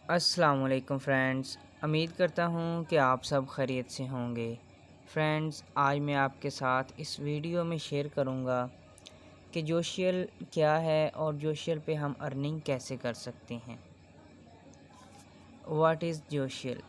अस्सलाम वालेकुम फ्रेंड्स। उम्मीद करता हूँ कि आप सब खैरियत से होंगे। फ्रेंड्स, आज मैं आपके साथ इस वीडियो में शेयर करूँगा कि जोशियल क्या है और जोशियल पे हम अर्निंग कैसे कर सकते हैं। What is जोशियल?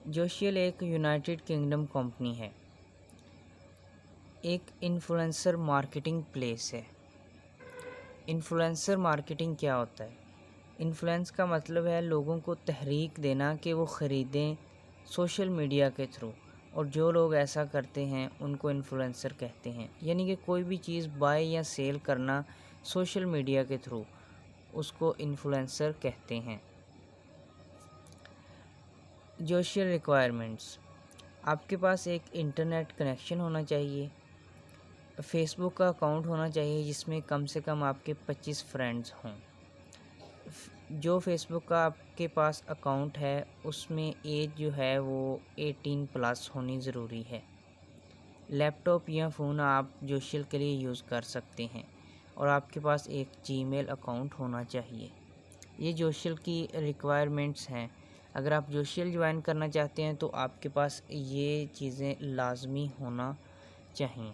जोशियल एक यूनाइटेड किंगडम कंपनी है, एक इन्फ्लुएंसर मार्केटिंग प्लेस है। इन्फ्लुएंसर मार्केटिंग क्या होता है? इन्फ्लुएंस का मतलब है लोगों को तहरीक देना कि वो ख़रीदें सोशल मीडिया के थ्रू, और जो लोग ऐसा करते हैं उनको इन्फ्लुएंसर कहते हैं। यानी कि कोई भी चीज़ बाय या सेल करना सोशल मीडिया के थ्रू, उसको इन्फ्लुएंसर कहते हैं। जोशियल रिक्वायरमेंट्स: आपके पास एक इंटरनेट कनेक्शन होना चाहिए, फेसबुक का अकाउंट होना चाहिए जिसमें कम से कम आपके 25 फ्रेंड्स हों। जो फेसबुक का आपके पास अकाउंट है उसमें एज जो है वो 18 प्लस होनी ज़रूरी है। लैपटॉप या फ़ोन आप जोशियल के लिए यूज़ कर सकते हैं, और आपके पास एक जीमेल अकाउंट होना चाहिए। ये जोशियल की रिक्वायरमेंट्स हैं। अगर आप जोशियल ज्वाइन करना चाहते हैं तो आपके पास ये चीज़ें लाजमी होना चाहिए।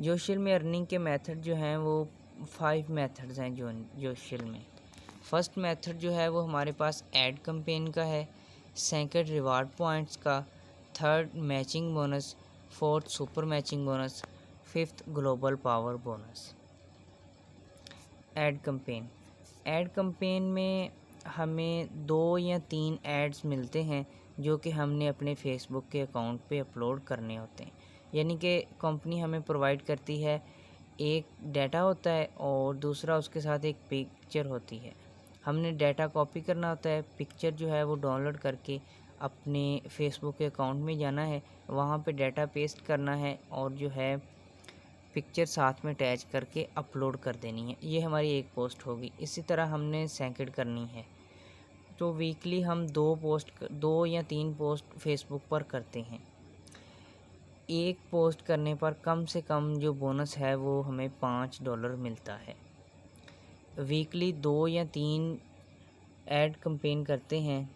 जोशियल में अर्निंग के मेथड जो हैं वो 5 मेथड्स हैं जोशियल में। फर्स्ट मेथड जो है वो हमारे पास ऐड कैंपेन का है, सेकंड रिवार्ड पॉइंट्स का, third matching bonus, fourth super matching bonus, fifth global power bonus. Add campaign में हमें 2 या 3 एड्स मिलते हैं जो कि हमने अपने फेसबुक के अकाउंट पे अपलोड करने होते हैं। यानी कि कंपनी हमें प्रोवाइड करती है, एक डाटा होता है और दूसरा उसके साथ एक पिक्चर होती है। हमने डाटा कॉपी करना होता है, पिक्चर जो है वो डाउनलोड करके अपने फेसबुक के अकाउंट में जाना है, वहाँ पे डाटा पेस्ट करना है और जो है पिक्चर साथ में अटैच करके अपलोड कर देनी है। ये हमारी एक पोस्ट होगी। इसी तरह हमने सेकंड करनी है, तो वीकली हम 2 या 3 पोस्ट फेसबुक पर करते हैं। एक पोस्ट करने पर कम से कम जो बोनस है वो हमें $5 मिलता है। वीकली 2 या 3 ऐड कैंपेन करते हैं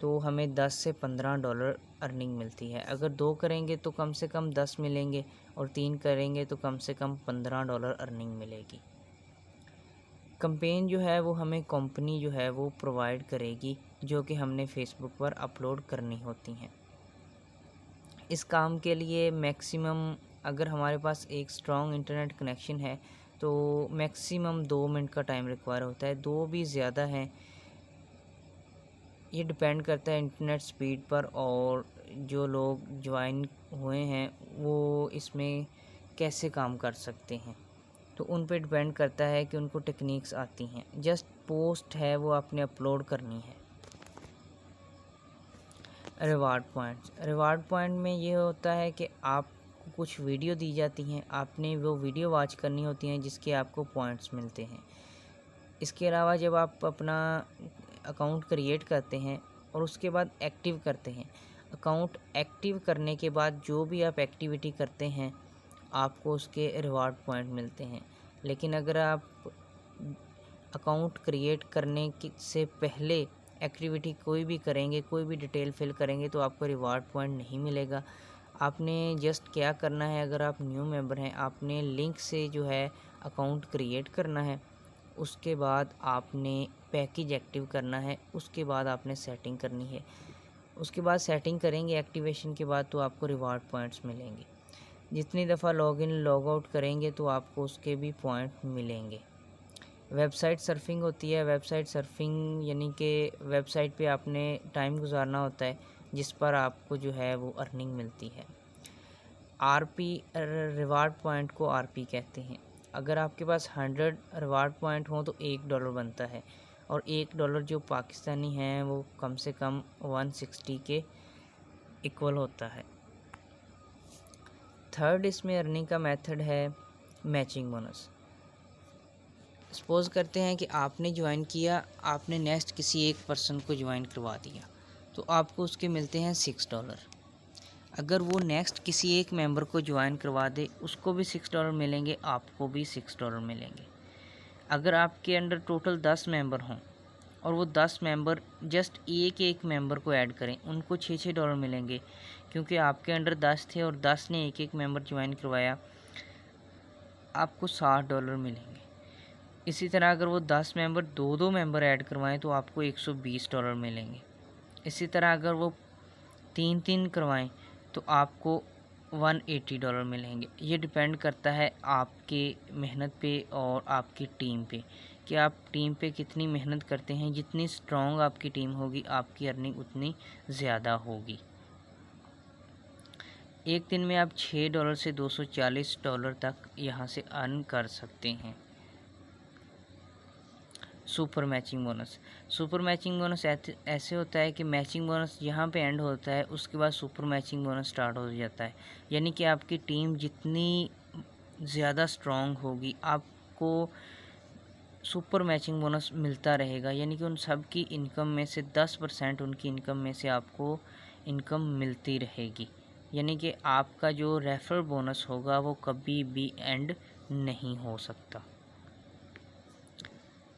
तो हमें 10 से $15 अर्निंग मिलती है। अगर 2 करेंगे तो कम से कम 10 मिलेंगे, और 3 करेंगे तो कम से कम $15 अर्निंग मिलेगी। कैंपेन जो है वो हमें कंपनी जो है वो प्रोवाइड करेगी, जो कि हमने फेसबुक पर अपलोड करनी होती हैं। इस काम के लिए मैक्सिमम, अगर हमारे पास एक स्ट्रॉन्ग इंटरनेट कनेक्शन है तो मैक्सिमम 2 मिनट का टाइम रिक्वायर होता है। 2 भी ज़्यादा हैं, ये डिपेंड करता है इंटरनेट स्पीड पर, और जो लोग ज्वाइन हुए हैं वो इसमें कैसे काम कर सकते हैं, तो उन पे डिपेंड करता है कि उनको टेक्निक्स आती हैं। जस्ट पोस्ट है वो आपने अपलोड करनी है। रिवार्ड पॉइंट में ये होता है कि आपको कुछ वीडियो दी जाती हैं, आपने वो वीडियो वॉच करनी होती हैं जिसके आपको पॉइंट्स मिलते हैं। इसके अलावा जब आप अपना अकाउंट क्रिएट करते हैं और उसके बाद एक्टिव करते हैं, अकाउंट एक्टिव करने के बाद जो भी आप एक्टिविटी करते हैं आपको उसके रिवार्ड पॉइंट मिलते हैं। लेकिन अगर आप अकाउंट क्रिएट करने से पहले एक्टिविटी कोई भी करेंगे, कोई भी डिटेल फिल करेंगे, तो आपको रिवार्ड पॉइंट नहीं मिलेगा। आपने जस्ट क्या करना है, अगर आप न्यू मेंबर हैं, आपने लिंक से जो है अकाउंट क्रिएट करना है, उसके बाद आपने पैकेज एक्टिव करना है, उसके बाद आपने सेटिंग करनी है। उसके बाद सेटिंग करेंगे एक्टिवेशन के बाद तो आपको रिवार्ड पॉइंट्स मिलेंगे। जितनी दफ़ा लॉगिन लॉग आउट करेंगे तो आपको उसके भी पॉइंट मिलेंगे। वेबसाइट सर्फिंग होती है। वेबसाइट सर्फिंग यानी कि वेबसाइट पे आपने टाइम गुजारना होता है जिस पर आपको जो है वो अर्निंग मिलती है। आरपी, रिवार्ड पॉइंट को आरपी कहते हैं। अगर आपके पास 100 रिवार्ड पॉइंट हो तो $1 बनता है, और $1 जो पाकिस्तानी हैं वो कम से कम 160 के इक्वल होता है। थर्ड इसमें अर्निंग का मेथड है मैचिंग बोनस। सपोज़ करते हैं कि आपने ज्वाइन किया, आपने नेक्स्ट किसी एक पर्सन को ज्वाइन करवा दिया, तो आपको उसके मिलते हैं $6। अगर वो नेक्स्ट किसी एक मेंबर को ज्वाइन करवा दे, उसको भी $6 मिलेंगे, आपको भी $6 मिलेंगे। अगर आपके अंडर टोटल 10 मेंबर हों और वो 10 मेंबर जस्ट एक मेंबर को ऐड करें, उनको $6 मिलेंगे, क्योंकि आपके अंडर 10 थे और 10 ने एक मेंबर ज्वाइन करवाया, आपको $60 मिलेंगे। इसी तरह अगर वो 10 मेंबर दो मेंबर ऐड करवाएं तो आपको $120 मिलेंगे। इसी तरह अगर वो 3 करवाएं तो आपको $180 मिलेंगे। ये डिपेंड करता है आपके मेहनत पे और आपकी टीम पे, कि आप टीम पे कितनी मेहनत करते हैं। जितनी स्ट्रॉन्ग आपकी टीम होगी, आपकी अर्निंग उतनी ज़्यादा होगी। एक दिन में आप $6 से $240 तक यहाँ से अर्न कर सकते हैं। सुपर मैचिंग बोनस ऐसे होता है कि मैचिंग बोनस यहाँ पे एंड होता है, उसके बाद सुपर मैचिंग बोनस स्टार्ट हो जाता है। यानी कि आपकी टीम जितनी ज़्यादा स्ट्रॉन्ग होगी, आपको सुपर मैचिंग बोनस मिलता रहेगा। यानी कि उन सब की इनकम में से 10% उनकी इनकम में से आपको इनकम मिलती रहेगी। यानी कि आपका जो रेफरल बोनस होगा वो कभी भी एंड नहीं हो सकता।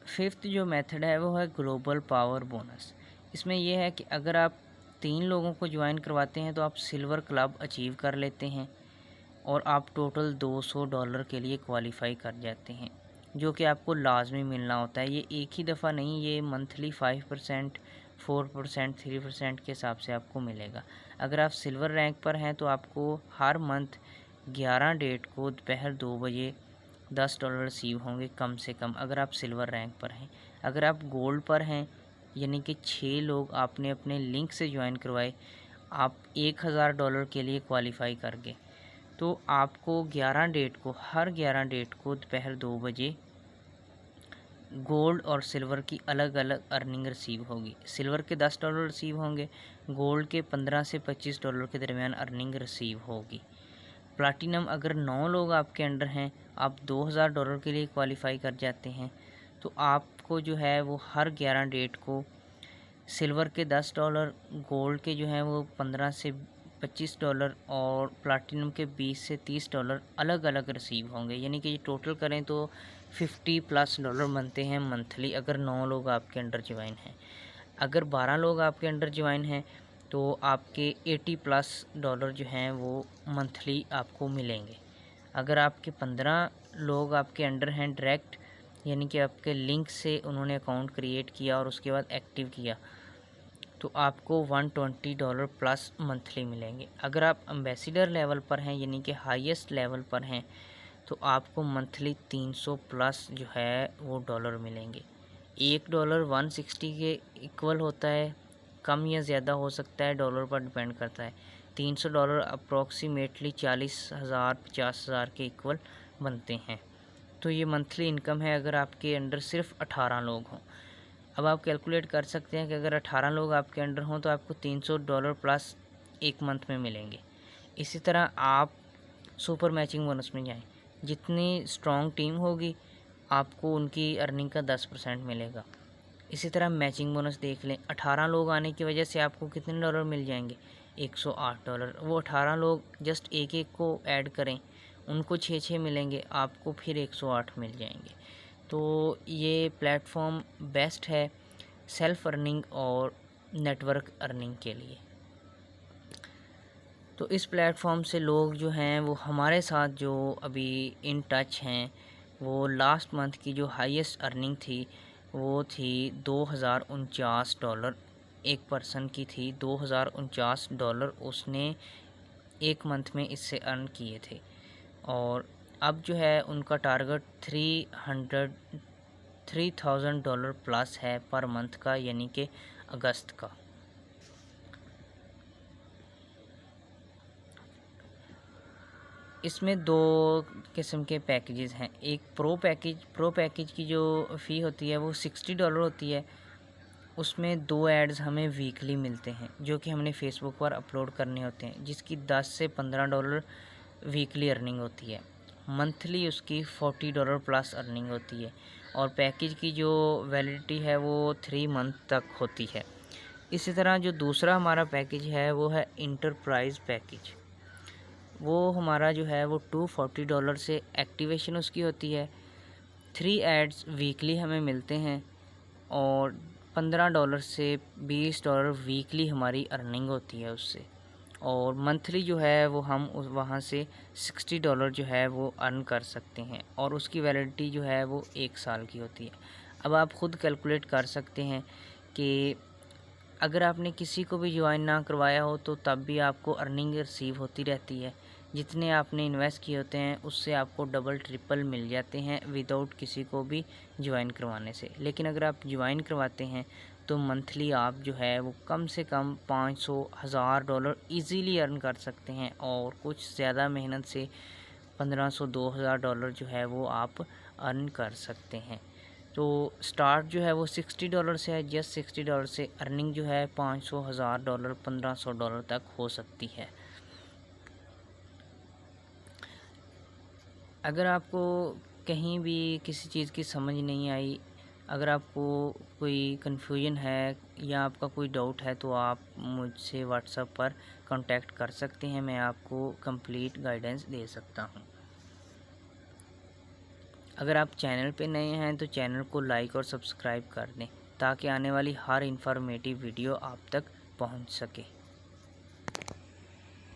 फिफ्थ जो मेथड है वो है ग्लोबल पावर बोनस। इसमें यह है कि अगर आप 3 लोगों को ज्वाइन करवाते हैं तो आप सिल्वर क्लब अचीव कर लेते हैं और आप टोटल $200 के लिए क्वालिफाई कर जाते हैं, जो कि आपको लाजमी मिलना होता है। ये एक ही दफ़ा नहीं, ये मंथली 5%, 4%, 3% के हिसाब से आपको मिलेगा। अगर आप सिल्वर रैंक पर हैं तो आपको हर मंथ 11 डेट को दोपहर 2 बजे $10 रिसीव होंगे कम से कम, अगर आप सिल्वर रैंक पर हैं। अगर आप गोल्ड पर हैं, यानी कि 6 लोग आपने अपने लिंक से ज्वाइन करवाए, आप $1000 के लिए क्वालिफाई कर गए, तो आपको 11 डेट को, हर 11 डेट को दोपहर 2 बजे गोल्ड और सिल्वर की अलग अलग अर्निंग रिसीव होगी। सिल्वर के $10 रिसीव होंगे, गोल्ड के $15 से $25 के दरमियान अर्निंग रिसीव होगी। प्लाटिनम अगर 9 लोग आपके अंडर हैं, आप $2000 के लिए क्वालिफाई कर जाते हैं, तो आपको जो है वो हर 11 डेट को सिल्वर के $10, गोल्ड के जो हैं वो $15 से $25 और प्लाटिनम के $20 से $30 अलग अलग रिसीव होंगे। यानी कि ये टोटल करें तो $50+ बनते हैं मंथली, अगर 9 लोग आपके अंडर ज्वाइन हैं। अगर 12 लोग आपके अंडर ज्वाइन हैं तो आपके $80+ जो हैं वो मंथली आपको मिलेंगे। अगर आपके 15 लोग आपके अंडर हैं डायरेक्ट, यानी कि आपके लिंक से उन्होंने अकाउंट क्रिएट किया और उसके बाद एक्टिव किया, तो आपको $120+ मंथली मिलेंगे। अगर आप एम्बेसडर लेवल पर हैं, यानी कि हाईएस्ट लेवल पर हैं, तो आपको मंथली 300+ जो है वो डॉलर मिलेंगे। $1 160 के इक्वल होता है, कम या ज़्यादा हो सकता है, डॉलर पर डिपेंड करता है। $300 अप्रॉक्सीमेटली 40,000 50,000 के इक्वल बनते हैं। तो ये मंथली इनकम है अगर आपके अंडर सिर्फ 18 लोग हों। अब आप कैलकुलेट कर सकते हैं कि अगर 18 लोग आपके अंडर हों तो आपको $300+ एक मंथ में मिलेंगे। इसी तरह आप सुपर मैचिंग बोनस में जाएं, जितनी स्ट्रॉन्ग टीम होगी आपको उनकी अर्निंग का 10% मिलेगा। इसी तरह मैचिंग बोनस देख लें, 18 लोग आने की वजह से आपको कितने डॉलर मिल जाएंगे? $108। वो 18 लोग जस्ट एक एक को ऐड करें, उनको 6 मिलेंगे, आपको फिर 108 मिल जाएंगे। तो ये प्लेटफॉर्म बेस्ट है सेल्फ अर्निंग और नेटवर्क अर्निंग के लिए। तो इस प्लेटफॉर्म से लोग जो हैं वो हमारे साथ जो अभी इन टच हैं, वो लास्ट मंथ की जो हाईएस्ट अर्निंग थी वो थी $2049। एक पर्सन की थी $2049, उसने एक मंथ में इससे अर्न किए थे। और अब जो है उनका टारगेट $3,000+ है पर मंथ का, यानी कि अगस्त का। इसमें 2 किस्म के पैकेजेस हैं। एक प्रो पैकेज की जो फ़ी होती है वो $60 होती है। उसमें 2 एड्स हमें वीकली मिलते हैं जो कि हमने फेसबुक पर अपलोड करने होते हैं, जिसकी $10 से $15 वीकली अर्निंग होती है। मंथली उसकी $40+ अर्निंग होती है और पैकेज की जो वैलिडिटी है वो 3 मंथ तक होती है। इसी तरह जो दूसरा हमारा पैकेज है वो है इंटरप्राइज पैकेज। वो हमारा जो है वो $240 से एक्टिवेशन उसकी होती है। 3 एड्स वीकली हमें मिलते हैं और $15 से $20 वीकली हमारी अर्निंग होती है उससे, और मंथली जो है वो हम वहाँ से $60 जो है वो अर्न कर सकते हैं, और उसकी वैलिडिटी जो है वो 1 साल की होती है। अब आप ख़ुद कैलकुलेट कर सकते हैं कि अगर आपने किसी को भी ज्वाइन ना करवाया हो तो तब भी आपको अर्निंग रिसीव होती रहती है। जितने आपने इन्वेस्ट किए होते हैं उससे आपको डबल ट्रिपल मिल जाते हैं विदाउट किसी को भी ज्वाइन करवाने से। लेकिन अगर आप ज्वाइन करवाते हैं तो मंथली आप जो है वो कम से कम $500-1000 ईज़िली अर्न कर सकते हैं, और कुछ ज़्यादा मेहनत से $1500-2000 जो है वो आप अर्न कर सकते हैं। तो स्टार्ट जो है वो $60 से है, जस्ट $60 से अर्निंग जो है $500-1000 $1500 तक हो सकती है। अगर आपको कहीं भी किसी चीज़ की समझ नहीं आई, अगर आपको कोई कन्फ्यूजन है या आपका कोई डाउट है तो आप मुझसे व्हाट्सएप पर कांटेक्ट कर सकते हैं, मैं आपको कंप्लीट गाइडेंस दे सकता हूं। अगर आप चैनल पे नए हैं तो चैनल को लाइक और सब्सक्राइब कर दें ताकि आने वाली हर इन्फॉर्मेटिव वीडियो आप तक पहुंच सके।